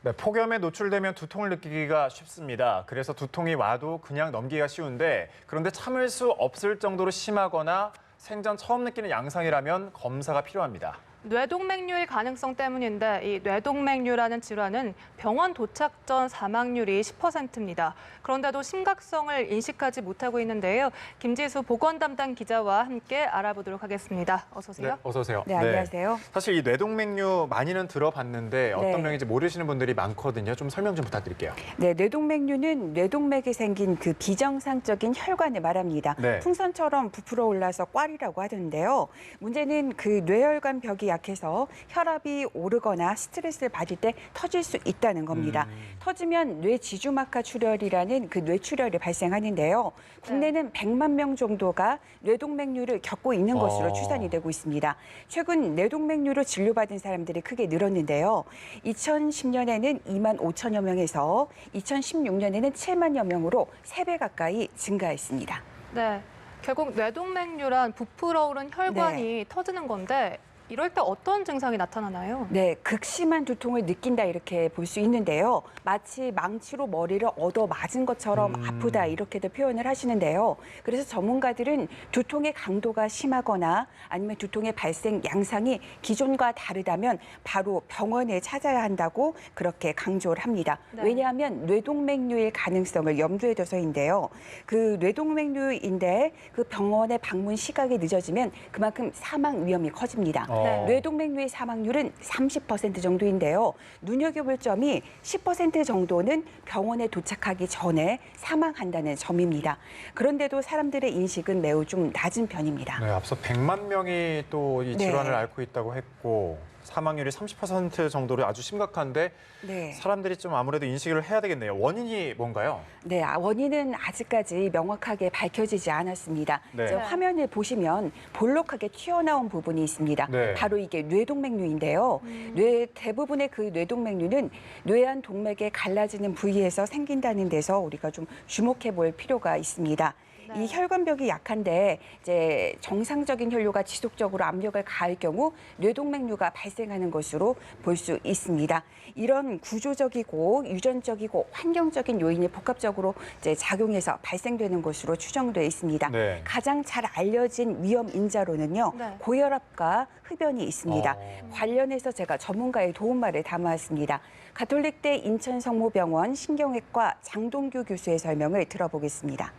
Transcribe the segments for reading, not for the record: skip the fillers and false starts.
네, 폭염에 노출되면 두통을 느끼기가 쉽습니다. 그래서 두통이 와도 그냥 넘기기가 쉬운데 그런데 참을 수 없을 정도로 심하거나 생전 처음 느끼는 양상이라면 검사가 필요합니다. 뇌동맥류일 가능성 때문인데 이 뇌동맥류라는 질환은 병원 도착 전 사망률이 10%입니다. 그런데도 심각성을 인식하지 못하고 있는데요. 김지수 보건 담당 기자와 함께 알아보도록 하겠습니다. 어서 오세요. 네, 어서 오세요. 네, 안녕하세요. 사실 이 뇌동맥류 많이는 들어봤는데 어떤 네. 병인지 모르시는 분들이 많거든요. 좀 설명 좀 부탁드릴게요. 네, 뇌동맥류는 뇌동맥에 생긴 그 비정상적인 혈관을 말합니다. 네. 풍선처럼 부풀어 올라서 꽈리라고 하던데요. 문제는 그 뇌혈관 벽이 약해서 혈압이 오르거나 스트레스를 받을 때 터질 수 있다는 겁니다. 터지면 뇌지주막하 출혈이라는 그 뇌출혈이 발생하는데요. 국내는 100만 명 정도가 뇌동맥류를 겪고 있는 것으로 추산이 되고 있습니다. 최근 뇌동맥류로 진료받은 사람들이 크게 늘었는데요. 2010년에는 2만 5천여 명에서 2016년에는 7만여 명으로 3배 가까이 증가했습니다. 네, 결국 뇌동맥류란 부풀어 오른 혈관이 터지는 건데 이럴 때 어떤 증상이 나타나나요? 네, 극심한 두통을 느낀다 이렇게 볼 수 있는데요. 마치 망치로 머리를 얻어 맞은 것처럼 아프다 이렇게도 표현을 하시는데요. 그래서 전문가들은 두통의 강도가 심하거나 아니면 두통의 발생 양상이 기존과 다르다면 바로 병원에 찾아야 한다고 그렇게 강조를 합니다. 네. 왜냐하면 뇌동맥류일 가능성을 염두에 둬서인데요. 그 뇌동맥류인데 그 병원의 방문 시각이 늦어지면 그만큼 사망 위험이 커집니다. 네. 뇌동맥류의 사망률은 30% 정도인데요. 눈여겨볼 점이 10% 정도는 병원에 도착하기 전에 사망한다는 점입니다. 그런데도 사람들의 인식은 매우 좀 낮은 편입니다. 네, 앞서 100만 명이 또 이 질환을 네. 앓고 있다고 했고 사망률이 30% 정도로 아주 심각한데 네. 사람들이 좀 아무래도 인식을 해야 되겠네요. 원인이 뭔가요? 네, 원인은 아직까지 명확하게 밝혀지지 않았습니다. 네. 저 화면을 보시면 볼록하게 튀어나온 부분이 있습니다. 네. 바로 이게 뇌동맥류인데요. 뇌 대부분의 그 뇌동맥류는 뇌안 동맥에 갈라지는 부위에서 생긴다는 데서 우리가 좀 주목해 볼 필요가 있습니다. 네. 이 혈관벽이 약한데 이제 정상적인 혈류가 지속적으로 압력을 가할 경우 뇌동맥류가 발생하는 것으로 볼 수 있습니다. 이런 구조적이고 유전적이고 환경적인 요인이 복합적으로 이제 작용해서 발생되는 것으로 추정돼 있습니다. 네. 가장 잘 알려진 위험 인자로는요. 네. 고혈압과 흡연이 있습니다. 관련해서 제가 전문가의 도움말을 담아왔습니다. 가톨릭대 인천성모병원 신경외과 장동규 교수의 설명을 들어보겠습니다.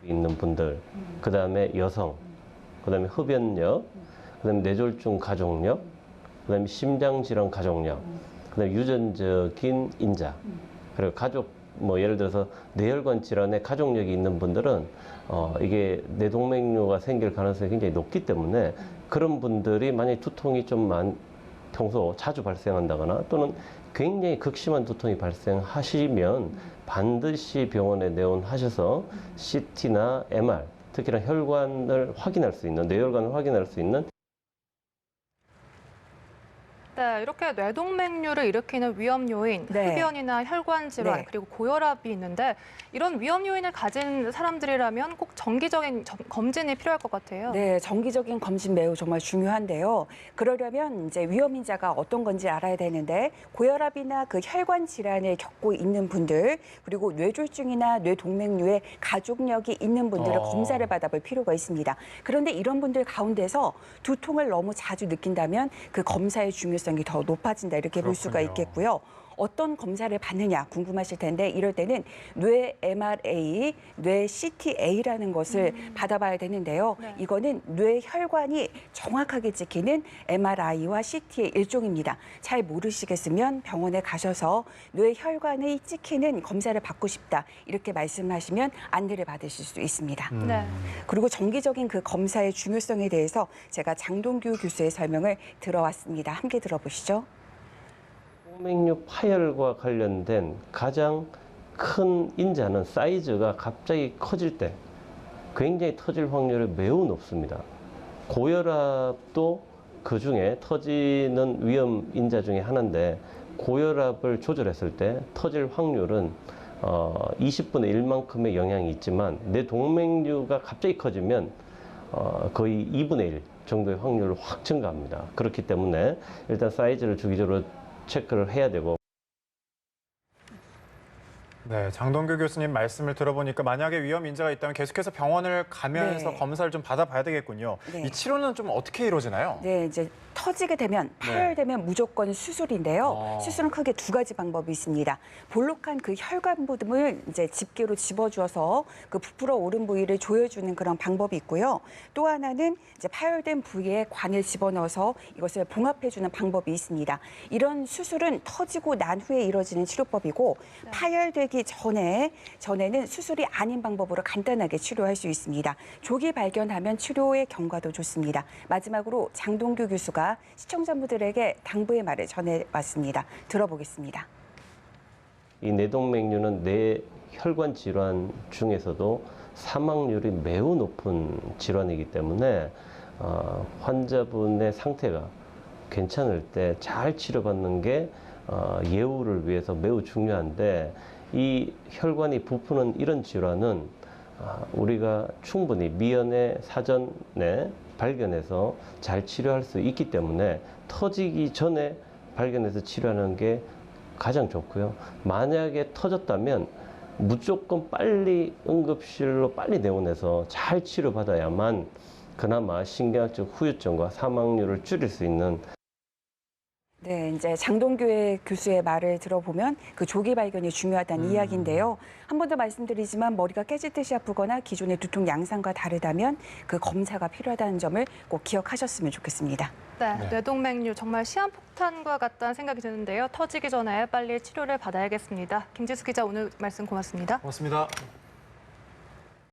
있는 분들, 그다음에 여성, 그다음에 흡연력, 그다음에 뇌졸중 가족력, 그다음에 심장질환 가족력, 그다음에 유전적인 인자, 그리고 가족 뭐 예를 들어서 뇌혈관 질환에 가족력이 있는 분들은 이게 뇌동맥류가 생길 가능성이 굉장히 높기 때문에 그런 분들이 만약에 두통이 좀 평소 자주 발생한다거나 또는 굉장히 극심한 두통이 발생하시면 반드시 병원에 내원하셔서 CT나 MR, 특히나 혈관을 확인할 수 있는, 뇌혈관을 확인할 수 있는 네, 이렇게 뇌동맥류를 일으키는 위험 요인, 네. 흡연이나 혈관 질환, 네. 그리고 고혈압이 있는데 이런 위험 요인을 가진 사람들이라면 꼭 정기적인 검진이 필요할 것 같아요. 네, 정기적인 검진 매우 정말 중요한데요. 그러려면 이제 위험 인자가 어떤 건지 알아야 되는데 고혈압이나 그 혈관 질환을 겪고 있는 분들 그리고 뇌졸중이나 뇌동맥류에 가족력이 있는 분들을 검사를 받아볼 필요가 있습니다. 그런데 이런 분들 가운데서 두통을 너무 자주 느낀다면 그 검사의 중요성이 더 높아진다 이렇게 볼 수가 그렇군요. 있겠고요. 어떤 검사를 받느냐 궁금하실 텐데 이럴 때는 뇌 MRA, 뇌 CTA라는 것을 받아봐야 되는데요. 네. 이거는 뇌 혈관이 정확하게 찍히는 MRI와 CT의 일종입니다. 잘 모르시겠으면 병원에 가셔서 뇌 혈관이 찍히는 검사를 받고 싶다 이렇게 말씀하시면 안내를 받으실 수 있습니다. 네. 그리고 정기적인 그 검사의 중요성에 대해서 제가 장동규 교수의 설명을 들어왔습니다. 함께 들어보시죠. 동맥류 파열과 관련된 가장 큰 인자는 사이즈가 갑자기 커질 때 굉장히 터질 확률이 매우 높습니다. 고혈압도 그 중에 터지는 위험 인자 중에 하나인데 고혈압을 조절했을 때 터질 확률은 20분의 1만큼의 영향이 있지만 뇌동맥류가 갑자기 커지면 거의 2분의 1 정도의 확률을 확 증가합니다. 그렇기 때문에 일단 사이즈를 주기적으로 체크를 해야 되고 네, 장동규 교수님 말씀을 들어보니까 만약에 위험 인자가 있다면 계속해서 병원을 가면서 네. 검사를 좀 받아봐야 되겠군요. 네. 이 치료는 좀 어떻게 이루어지나요? 네, 이제 터지게 되면 파열되면 무조건 수술인데요. 아. 수술은 크게 두 가지 방법이 있습니다. 볼록한 그 혈관 부분을 이제 집게로 집어주어서 그 부풀어 오른 부위를 조여주는 그런 방법이 있고요. 또 하나는 이제 파열된 부위에 관을 집어넣어서 이것을 봉합해주는 방법이 있습니다. 이런 수술은 터지고 난 후에 이루어지는 치료법이고 파열되기 전에는 수술이 아닌 방법으로 간단하게 치료할 수 있습니다. 조기 발견하면 치료의 경과도 좋습니다. 마지막으로 장동규 교수가 시청자분들에게 당부의 말을 전해왔습니다. 들어보겠습니다. 이 뇌동맥류는 뇌 혈관 질환 중에서도 사망률이 매우 높은 질환이기 때문에 환자분의 상태가 괜찮을 때 잘 치료받는 게 예후를 위해서 매우 중요한데 이 혈관이 부푸는 이런 질환은 우리가 충분히 미연에 사전에 발견해서 잘 치료할 수 있기 때문에 터지기 전에 발견해서 치료하는 게 가장 좋고요. 만약에 터졌다면 무조건 빨리 응급실로 빨리 내원해서 잘 치료받아야만 그나마 신경학적 후유증과 사망률을 줄일 수 있는 네, 이제 장동규 교수의 말을 들어보면 그 조기 발견이 중요하다는 이야기인데요. 한 번 더 말씀드리지만 머리가 깨질 듯이 아프거나 기존의 두통 양상과 다르다면 그 검사가 필요하다는 점을 꼭 기억하셨으면 좋겠습니다. 네, 네. 뇌동맥류 정말 시한폭탄과 같다는 생각이 드는데요. 터지기 전에 빨리 치료를 받아야겠습니다. 김지수 기자 오늘 말씀 고맙습니다. 고맙습니다.